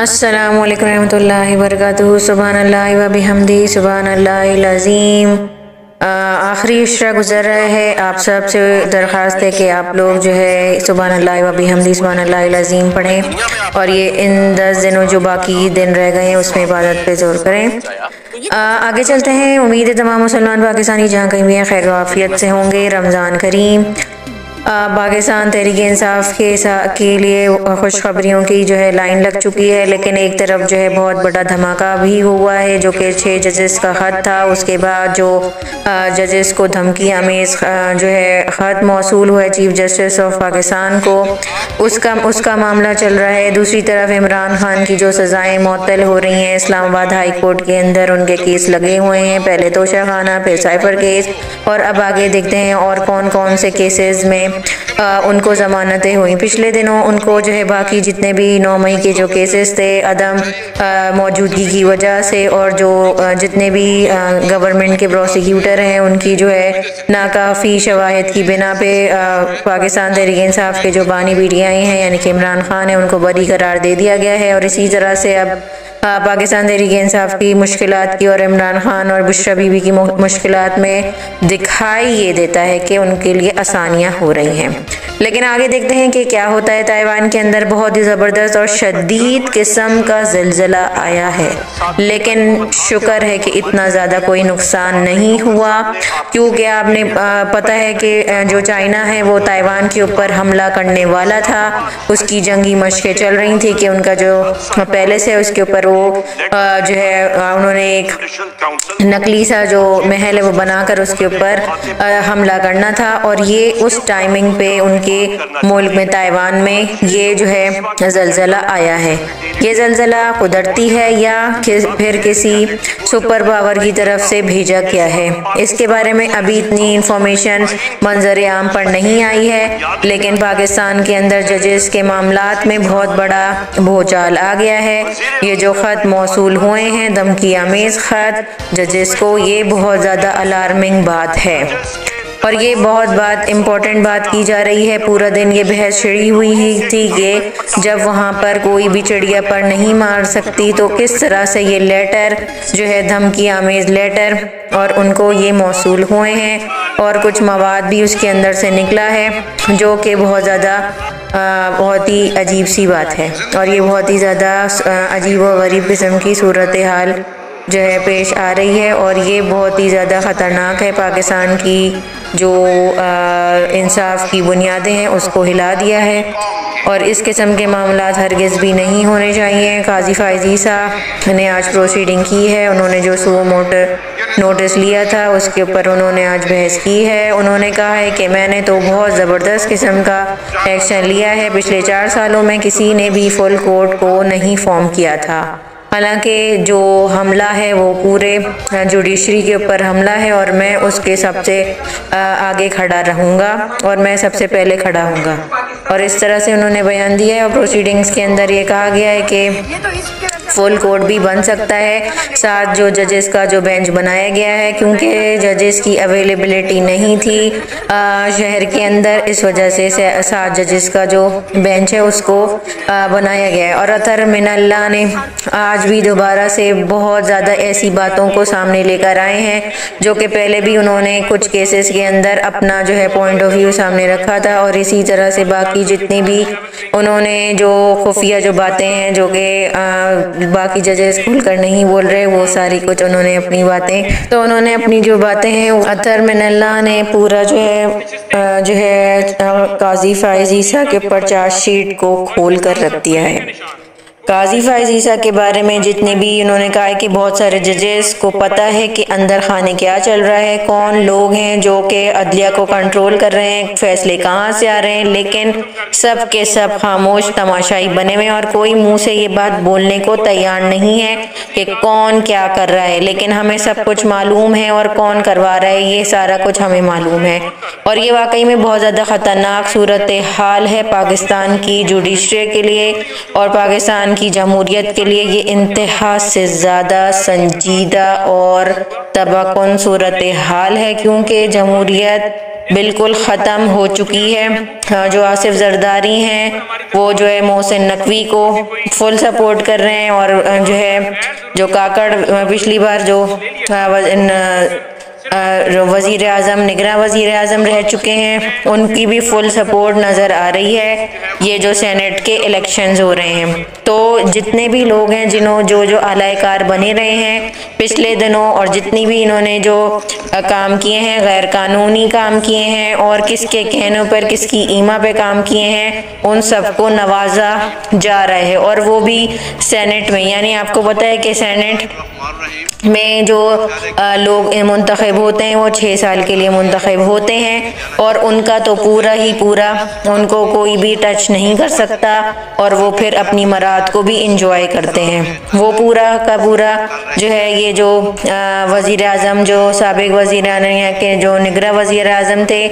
अस्सलामु अलैकुम रहमतुल्लाहि व बरकातुहू। सुबहानल्लाह व बिहम्दिही सुबहानल्लाहिल अज़ीम। आखिरी इशरा गुजर रहा है। आप सब से दरख्वास्त है कि आप लोग जो है सुबहानल्लाह व बिहम्दिही सुबहानल्लाहिल अज़ीम पढ़ें और ये इन 10 दिनों जो बाकी दिन रह गए हैं उसमें इबादत पे जोर करें। आगे चलते हैं। उम्मीद है तमाम मुसलमान पाकिस्तानी जहाँ कहीं भी हैं खैर वाफियत से होंगे। रमज़ान करीम। पाकिस्तान तहरीक इंसाफ के लिए खुशखबरियों की जो है लाइन लग चुकी है, लेकिन एक तरफ जो है बहुत बड़ा धमाका भी हुआ है जो कि 6 जजेस का ख़त था। उसके बाद जो जजेस को धमकी आमेज़ जो है ख़त मौसूल हुआ है चीफ जस्टिस ऑफ पाकिस्तान को, उसका मामला चल रहा है। दूसरी तरफ इमरान खान की जो सज़ाएँ मुअत्तल हो रही हैं, इस्लामाबाद हाई कोर्ट के अंदर उनके केस लगे हुए हैं, पहले तोशा खाना फिर साइफर केस, और अब आगे देखते हैं और कौन कौन से केसेस में उनको ज़मानतें हुई। पिछले दिनों उनको जो है बाकी जितने भी 9 मई के जो केसेस थे अदम मौजूदगी की वजह से, और जो जितने भी गवर्नमेंट के प्रोसिक्यूटर हैं उनकी जो है नाकाफ़ी शवाहिद की बिना पे पाकिस्तान तहरीक इंसाफ के जो बानी पीटीआई हैं यानी कि इमरान खान है उनको बरी करार दे दिया गया है। और इसी तरह से अब पाकिस्तान तहरीक इंसाफ की मुश्किलात की और इमरान खान और बुशरा बीबी की मुश्किलात में दिखाई ये देता है कि उनके लिए आसानियाँ हो रही हैं। लेकिन आगे देखते हैं कि क्या होता है। ताइवान के अंदर बहुत ही ज़बरदस्त और शदीद किस्म का ज़िलज़ला आया है, लेकिन शुक्र है कि इतना ज़्यादा कोई नुकसान नहीं हुआ, क्योंकि आपने पता है कि जो चाइना है वो ताइवान के ऊपर हमला करने वाला था। उसकी जंगी मशक़ें चल रही थी कि उनका जो पहले से उसके ऊपर वो जो है उन्होंने एक नकली सा जो महल है वो बनाकर उसके ऊपर हमला करना था। और ये उस टाइमिंग पे उनके मुल्क में ताइवान में ये जो है ज़लज़ला आया है। ये ज़लज़ला कुदरती है या फिर किसी सुपर पावर की तरफ से भेजा गया है, इसके बारे में अभी इतनी इंफॉर्मेशन मंजर आम पर नहीं आई है। लेकिन पाकिस्तान के अंदर जजेस के मामलात में बहुत बड़ा भूचाल आ गया है। ये जो ख़त मौसूल हुए हैं धमकी आमेज़ ख़त जजेस को, ये बहुत ज़्यादा अलार्मिंग बात है और ये बहुत इम्पोर्टेंट बात की जा रही है। पूरा दिन ये बहस छिड़ी हुई थी कि जब वहाँ पर कोई भी चिड़िया पर नहीं मार सकती तो किस तरह से ये लेटर जो है धमकी आमेज़ लेटर और उनको ये मौसूल हुए हैं, और कुछ मवाद भी उसके अंदर से निकला है जो कि बहुत ही अजीब सी बात है। और ये बहुत ही ज़्यादा अजीब व गरीब किस्म की सूरत हाल जो है पेश आ रही है, और ये बहुत ही ज़्यादा ख़तरनाक है। पाकिस्तान की जो इंसाफ की बुनियादें हैं उसको हिला दिया है, और इस किस्म के मामलात हरगिज़ भी नहीं होने चाहिए। काजी फ़ाइज़ ईसा ने आज प्रोसीडिंग की है। उन्होंने जो सो नोटिस लिया था उसके ऊपर उन्होंने आज बहस की है। उन्होंने कहा है कि मैंने तो बहुत ज़बरदस्त किस्म का एक्शन लिया है। पिछले 4 सालों में किसी ने भी फुल कोर्ट को नहीं फॉर्म किया था। हालांकि जो हमला है वो पूरे जुडिशरी के ऊपर हमला है, और मैं उसके सबसे आगे खड़ा रहूँगा और मैं सबसे पहले खड़ा हूँगा। और इस तरह से उन्होंने बयान दिया है। और प्रोसीडिंग्स के अंदर ये कहा गया है कि फुल कोर्ट भी बन सकता है। 7 जो जजेस का जो बेंच बनाया गया है, क्योंकि जजेस की अवेलेबिलिटी नहीं थी शहर के अंदर, इस वजह से 7 जजेस का जो बेंच है उसको बनाया गया है। और अतर मिनल्ला ने आज भी दोबारा से बहुत ज़्यादा ऐसी बातों को सामने लेकर आए हैं जो कि पहले भी उन्होंने कुछ केसेस के अंदर अपना जो है पॉइंट ऑफ व्यू सामने रखा था। और इसी तरह से बाकी जितनी भी उन्होंने जो खुफिया जो बातें हैं जो कि बाकी जजेस खुलकर नहीं बोल रहे, वो सारी कुछ उन्होंने अपनी बातें तो उन्होंने अपनी जो बातें हैं अतर मिनल्ला ने पूरा जो है काजी फ़ाइज़ ईसा के ऊपर चार्जशीट को खोल कर रख दिया है। काजी फ़ाइज़ ईसा के बारे में जितने भी उन्होंने कहा है कि बहुत सारे जजेस को पता है कि अंदर खाने क्या चल रहा है, कौन लोग हैं जो कि अदलिया को कंट्रोल कर रहे हैं, फैसले कहाँ से आ रहे हैं, लेकिन सब के सब खामोश तमाशाई बने हुए हैं और कोई मुंह से ये बात बोलने को तैयार नहीं है कि कौन क्या कर रहा है। लेकिन हमें सब कुछ मालूम है और कौन करवा रहा है ये सारा कुछ हमें मालूम है। और ये वाकई में बहुत ज़्यादा ख़तरनाक सूरत हाल है पाकिस्तान की जुडिशरी के लिए और पाकिस्तान की जमहूरियत के लिए। ये इंतहा से ज़्यादा संजीदा और तबाहकुन सूरत हाल है, क्योंकि जमहूरियत बिल्कुल ख़त्म हो चुकी है। जो आसिफ जरदारी हैं वो जो है मोहसिन नकवी को फुल सपोर्ट कर रहे हैं, और जो है जो काकड़ पिछली बार जो वज़ीर आज़म निगरां वज़ीर आज़म रह चुके हैं उनकी भी फुल सपोर्ट नज़र आ रही है। ये जो सेनेट के इलेक्शंस हो रहे हैं, तो जितने भी लोग हैं जो आलाकार बने रहे हैं पिछले दिनों, और जितनी भी इन्होंने जो काम किए हैं, गैर कानूनी काम किए हैं और किसके कहने पर किसकी ईमा पे काम किए हैं, उन सबको नवाजा जा रहा है, और वो भी सेनेट में। यानी आपको पता है कि सेनेट में जो लोग मुंतखब होते हैं वो 6 साल के लिए मुंतखब होते हैं, और उनका तो पूरा ही पूरा उनको कोई भी टच नहीं कर सकता, और वो फिर अपनी मराद को भी इंजॉय करते हैं। वो पूरा का पूरा जो है ये जो वज़ीर आज़म जो साबिक वज़ीर के जो निगरां वज़ीर आज़म थे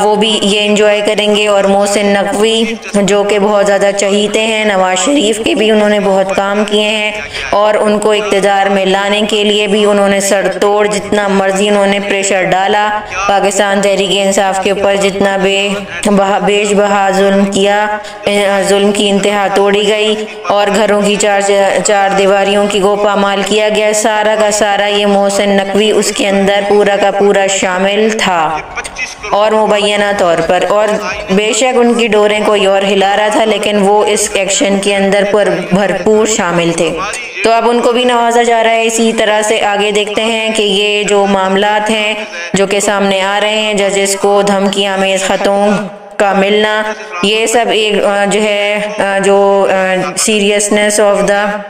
वो भी ये इंजॉय करेंगे, और मोहसिन नकवी जो कि बहुत ज़्यादा चहीते हैं नवाज शरीफ के, भी उन्होंने बहुत काम किए हैं, और उनको इक़्तिदार में लाने के लिए भी उन्होंने सर तोड़ जितना मर्जी उन्होंने प्रेशर डाला पाकिस्तान तहरीक इंसाफ के ऊपर, जितना बेशबहा जुल्म किया, जुल्म की इंतहा तोड़ी गई, और घरों की चार दीवारियों की गोपा माल किया गया। सारा का सारा ये मोहसिन नकवी उसके अंदर पूरा का पूरा शामिल था, और मुबैना तौर पर, और बेशक उनकी डोरें कोई और हिला रहा था, लेकिन वो इस एक्शन के अंदर पर भरपूर शामिल थे। तो अब उनको भी नवाजा जा रहा है। इसी तरह से आगे देखते हैं कि ये जो मामलात हैं जो कि सामने आ रहे हैं, जजेस को धमकियां आमेज खतों का मिलना, ये सब एक जो है जो सीरियसनेस ऑफ द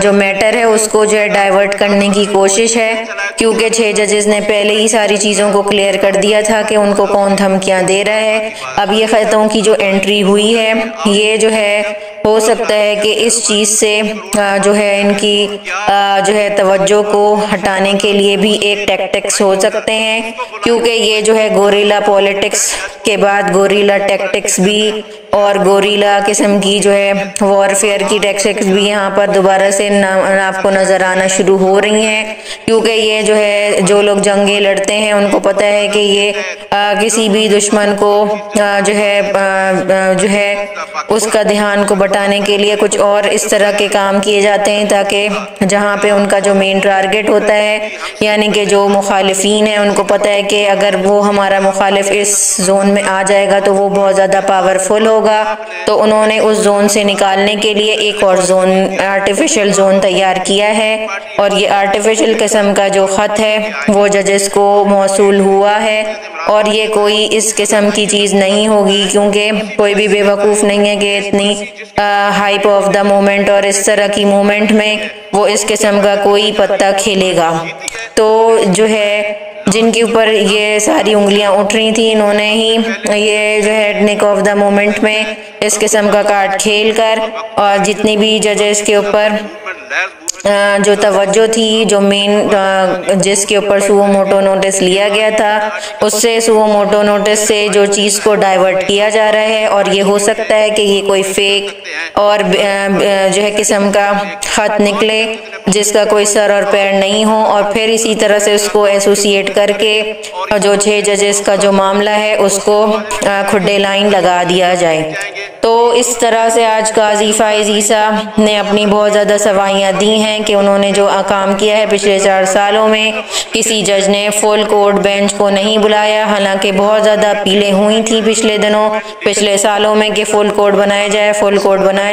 जो मैटर है उसको जो है डाइवर्ट करने की कोशिश है, क्योंकि 6 जजेस ने पहले ही सारी चीज़ों को क्लियर कर दिया था कि उनको कौन धमकियां दे रहा है। अब ये खतों की जो एंट्री हुई है, ये जो है हो सकता है कि इस चीज़ से जो है इनकी जो है तवज्जो को हटाने के लिए भी एक टैक्टिक्स हो सकते हैं, क्योंकि ये जो है गोरिल्ला पॉलिटिक्स के बाद गोरिल्ला टैक्टिक्स भी और गोरिल्ला किस्म की जो है वॉरफेयर की टैक्टिक्स भी यहाँ पर दोबारा से आपको नज़र आना शुरू हो रही हैं, क्योंकि ये जो है जो लोग जंगें लड़ते हैं उनको पता है कि ये किसी भी दुश्मन को जो है उसका ध्यान को बटाने के लिए कुछ और इस तरह के काम किए जाते हैं, ताकि जहाँ पे उनका जो मेन टारगेट होता है, यानी कि जो मुखालिफिन है उनको पता है कि अगर वो हमारा मुखालिफ इस जोन में आ जाएगा तो वो बहुत ज़्यादा पावरफुल होगा, तो उन्होंने उस जोन से निकालने के लिए एक और जोन आर्टिफिशियल जोन तैयार किया है, और ये आर्टिफिशियल किस्म का जो ख़त है वो जजेस को मौसूल हुआ है, और ये कोई इस किस्म की चीज़ नहीं होगी, क्योंकि कोई भी बेवकूफ़ नहीं है कि इतनी हाइप ऑफ द मोमेंट और इस तरह की मोमेंट में वो इस किस्म का कोई पत्ता खेलेगा। तो जो है जिनके ऊपर ये सारी उंगलियां उठ रही थी, इन्होंने ही ये जो है निक ऑफ द मोमेंट में इस किस्म का कार्ड खेल कर, और जितनी भी जजेस के ऊपर जो तवज्जो थी, जो मेन जिसके ऊपर सुओ मोटो नोटिस लिया गया था, उससे सुओ मोटो नोटिस से जो चीज़ को डाइवर्ट किया जा रहा है, और ये हो सकता है कि ये कोई फेक और जो है किस्म का ख़त निकले जिसका कोई सर और पैर नहीं हो, और फिर इसी तरह से उसको एसोसिएट करके जो 6 जजेस का जो मामला है उसको खुड्डे लाइन लगा दिया जाए। तो इस तरह से आज काजी फाइज ईसा ने अपनी बहुत ज़्यादा सवाइयाँ दी हैं कि उन्होंने जो काम किया है पिछले 4 सालों में, किसी जज ने फुल कोर्ट बेंच को नहीं बुलाया, हालांकि बहुत ज़्यादा अपीलें हुई थी पिछले सालों में कि फुल कोर्ट बनाया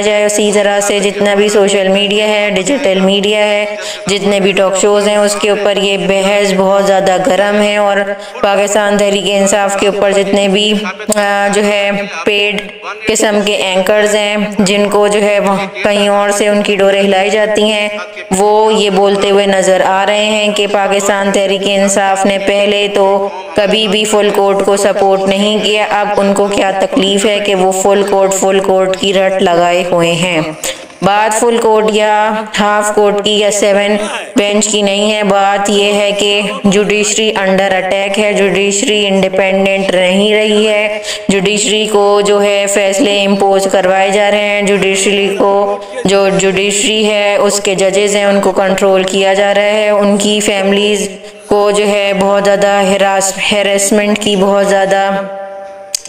जाए। उसी तरह से जितना भी सोशल मीडिया है, डिजिटल मीडिया है, जितने भी टॉक शोज़ हैं, उसके ऊपर ये बहस बहुत ज़्यादा गर्म है, और पाकिस्तान तहरीक इंसाफ के ऊपर जितने भी जो है पेड किस्म के एंकर्स हैं, जिनको जो है कहीं और से उनकी डोरें हिलाई जाती हैं, वो ये बोलते हुए नज़र आ रहे हैं कि पाकिस्तान तहरीक इंसाफ ने पहले तो कभी भी फुल कोर्ट को सपोर्ट नहीं किया, अब उनको क्या तकलीफ़ है कि वो फुल कोर्ट की रट लगाए हुए हैं। बात फुल कोर्ट या हाफ कोर्ट की या 7 बेंच की नहीं है। बात यह है कि जुडिशरी अंडर अटैक है, जुडिशरी इंडिपेंडेंट नहीं रही है, जुडिशरी को जो है फैसले इम्पोज करवाए जा रहे हैं, जुडिशरी को जो जुडिशरी है उसके जजेस हैं उनको कंट्रोल किया जा रहा है, उनकी फैमिलीज को जो है बहुत ज़्यादा हैरेसमेंट की बहुत ज़्यादा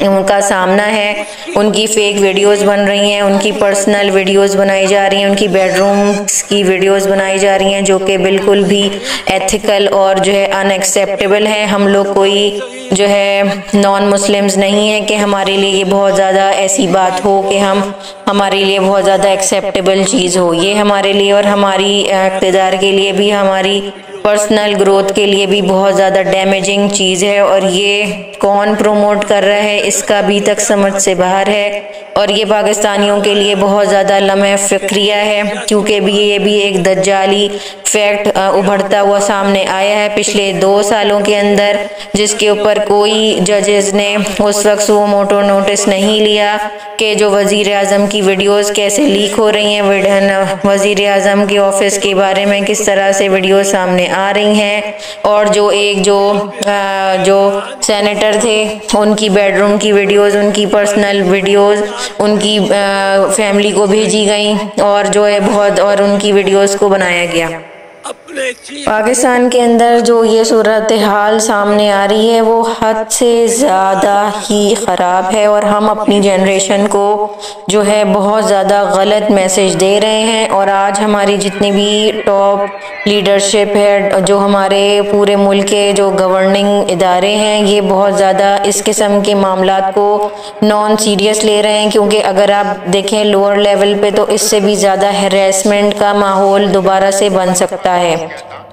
उनका सामना है, उनकी फेक वीडियोस बन रही हैं, उनकी पर्सनल वीडियोस बनाई जा रही हैं, उनकी बेडरूम्स की वीडियोस बनाई जा रही हैं जो कि बिल्कुल भी एथिकल और जो है अनएक्सेप्टेबल है। हम लोग कोई जो है नॉन मुस्लिम्स नहीं है कि हमारे लिए ये बहुत ज़्यादा ऐसी बात हो कि हमारे लिए बहुत ज़्यादा एक्सेप्टेबल चीज़ हो। ये हमारे लिए और हमारी इक़्तिदार के लिए भी, हमारी पर्सनल ग्रोथ के लिए भी बहुत ज़्यादा डैमेजिंग चीज़ है और ये कौन प्रमोट कर रहा है इसका अभी तक समझ से बाहर है। और ये पाकिस्तानियों के लिए बहुत ज़्यादा लम्हे फ़िक्रिया है क्योंकि ये भी एक दज्जाली फैक्ट उभरता हुआ सामने आया है पिछले 2 सालों के अंदर, जिसके ऊपर कोई जजेस ने उस वक्त वो मोटो नोटिस नहीं लिया कि जो वज़ीर आज़म की वीडियोस कैसे लीक हो रही हैं, वज़ीर आज़म के ऑफिस के बारे में किस तरह से वीडियो सामने आ रही हैं, और जो सेनेटर थे उनकी बेडरूम की वीडियोस, उनकी पर्सनल वीडियोस उनकी फैमिली को भेजी गई और जो है और उनकी वीडियोस को बनाया गया। पाकिस्तान के अंदर जो ये सूरत हाल सामने आ रही है वो हद से ज़्यादा ही ख़राब है और हम अपनी जनरेशन को जो है बहुत ज़्यादा गलत मैसेज दे रहे हैं। और आज हमारी जितनी भी टॉप लीडरशिप है, जो हमारे पूरे मुल्क के जो गवर्निंग इदारे हैं, ये बहुत ज़्यादा इस किस्म के मामलात को नॉन सीरियस ले रहे हैं क्योंकि अगर आप देखें लोअर लेवल पे तो इससे भी ज़्यादा हैरेसमेंट का माहौल दोबारा से बन सकता है।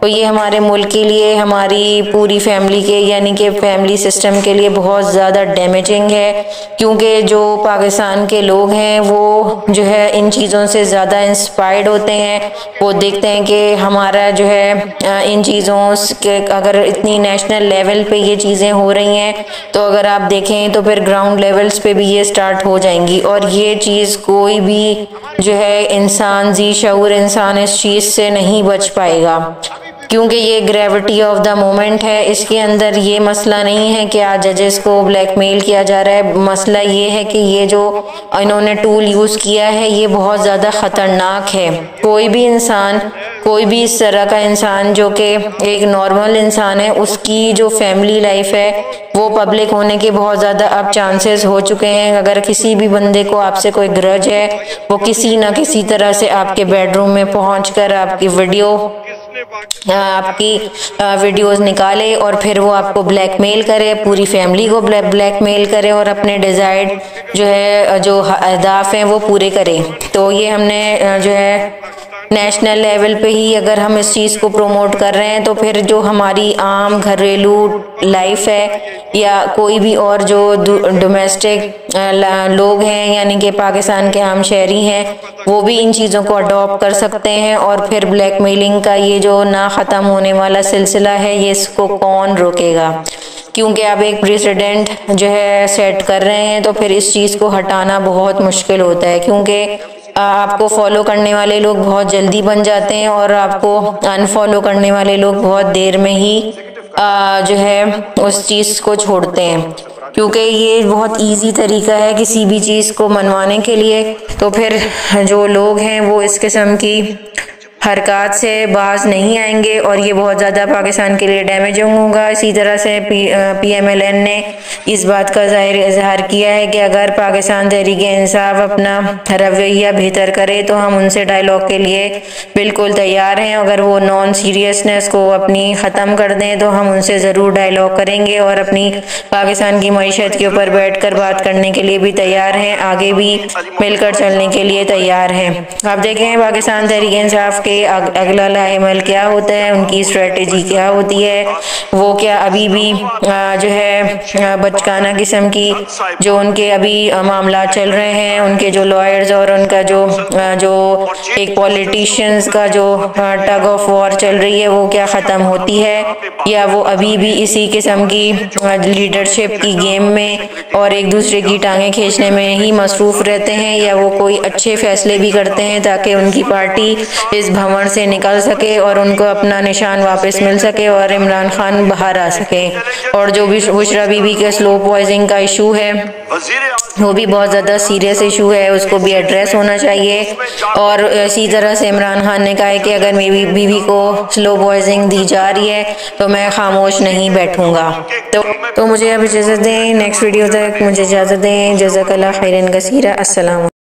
तो ये हमारे मुल्क के लिए, हमारी पूरी फैमिली के यानी कि फैमिली सिस्टम के लिए बहुत ज़्यादा डैमेजिंग है क्योंकि जो पाकिस्तान के लोग हैं वो जो है इन चीज़ों से ज़्यादा इंस्पायर्ड होते हैं। वो देखते हैं कि हमारा जो है इन चीज़ों के अगर इतनी नेशनल लेवल पे ये चीज़ें हो रही हैं तो अगर आप देखें तो फिर ग्राउंड लेवल्स पे भी ये स्टार्ट हो जाएंगी और ये चीज़ कोई भी जो है इंसान, जी शऊर इंसान इस चीज़ से नहीं बच पाएगा क्योंकि ये ग्रेविटी ऑफ द मोमेंट है। इसके अंदर ये मसला नहीं है कि आज जजेस को ब्लैकमेल किया जा रहा है, मसला ये है कि ये जो इन्होंने टूल यूज़ किया है ये बहुत ज़्यादा ख़तरनाक है। कोई भी इंसान, कोई भी इस तरह का इंसान जो कि एक नॉर्मल इंसान है, उसकी जो फैमिली लाइफ है वो पब्लिक होने के बहुत ज़्यादा अब चांसेस हो चुके हैं। अगर किसी भी बंदे को आपसे कोई ग्रज है, वो किसी न किसी तरह से आपके बेडरूम में पहुंचकर आपकी वीडियोस निकाले और फिर वो आपको ब्लैकमेल करे, पूरी फैमिली को ब्लैकमेल करे और अपने डिज़ायर्ड जो है जो अहदाफ हैं वो पूरे करे। तो ये हमने जो है नेशनल लेवल पे ही अगर हम इस चीज़ को प्रमोट कर रहे हैं तो फिर जो हमारी आम घरेलू लाइफ है या कोई भी और जो डोमेस्टिक लोग हैं यानी कि पाकिस्तान के आम शहरी हैं, वो भी इन चीज़ों को अडॉप्ट कर सकते हैं और फिर ब्लैकमेलिंग का ये जो ना ख़त्म होने वाला सिलसिला है ये इसको कौन रोकेगा। क्योंकि आप एक प्रेसिडेंट जो है सेट कर रहे हैं तो फिर इस चीज़ को हटाना बहुत मुश्किल होता है क्योंकि आपको फॉलो करने वाले लोग बहुत जल्दी बन जाते हैं और आपको अनफॉलो करने वाले लोग बहुत देर में ही जो है उस चीज़ को छोड़ते हैं क्योंकि ये बहुत इजी तरीका है किसी भी चीज़ को मनवाने के लिए। तो फिर जो लोग हैं वो इस किस्म की हरकत से बाज नहीं आएंगे और ये बहुत ज़्यादा पाकिस्तान के लिए डैमेजिंग होगा। इसी तरह से PMLN ने इस बात का इजहार किया है कि अगर पाकिस्तान तहरीक-ए-इंसाफ अपना रवैया बेहतर करे तो हम उनसे डायलॉग के लिए बिल्कुल तैयार हैं। अगर वो नॉन सीरियसनेस को अपनी ख़त्म कर दें तो हम उनसे ज़रूर डायलॉग करेंगे और अपनी पाकिस्तान की मईशत के ऊपर बैठ कर बात करने के लिए भी तैयार हैं, आगे भी मिलकर चलने के लिए तैयार हैं। आप देखें पाकिस्तान तहरीक-ए-इंसाफ कि अगला लाएमल क्या होता है, उनकी स्ट्रेटजी क्या होती है, वो क्या अभी भी जो है बचकाना किस्म की जो उनके अभी मामला चल रहे हैं, उनके जो लॉयर्स और उनका जो एक पॉलिटिशियंस का जो टग ऑफ वॉर चल रही है वो क्या ख़त्म होती है, या वो अभी भी इसी किस्म की लीडरशिप की गेम में और एक दूसरे की टांगें खींचने में ही मसरूफ़ रहते हैं, या वो कोई अच्छे फैसले भी करते हैं ताकि उनकी पार्टी इस भंवर से निकल सके और उनको अपना निशान वापस मिल सके और इमरान खान बाहर आ सके। और जो भी बुशरा बीबी के स्लो पॉइजनिंग का इशू है वो भी बहुत ज़्यादा सीरियस इशू है, उसको भी एड्रेस होना चाहिए। और इसी तरह से इमरान खान ने कहा है कि अगर मेरी बीवी को स्लो पॉइजनिंग दी जा रही है तो मैं खामोश नहीं बैठूंगा। तो मुझे अब इजाज़त दें, नेक्स्ट वीडियो तक मुझे इजाज़त दें। जज़ाकल्लाह खैरन कसीरा। अस्सलाम।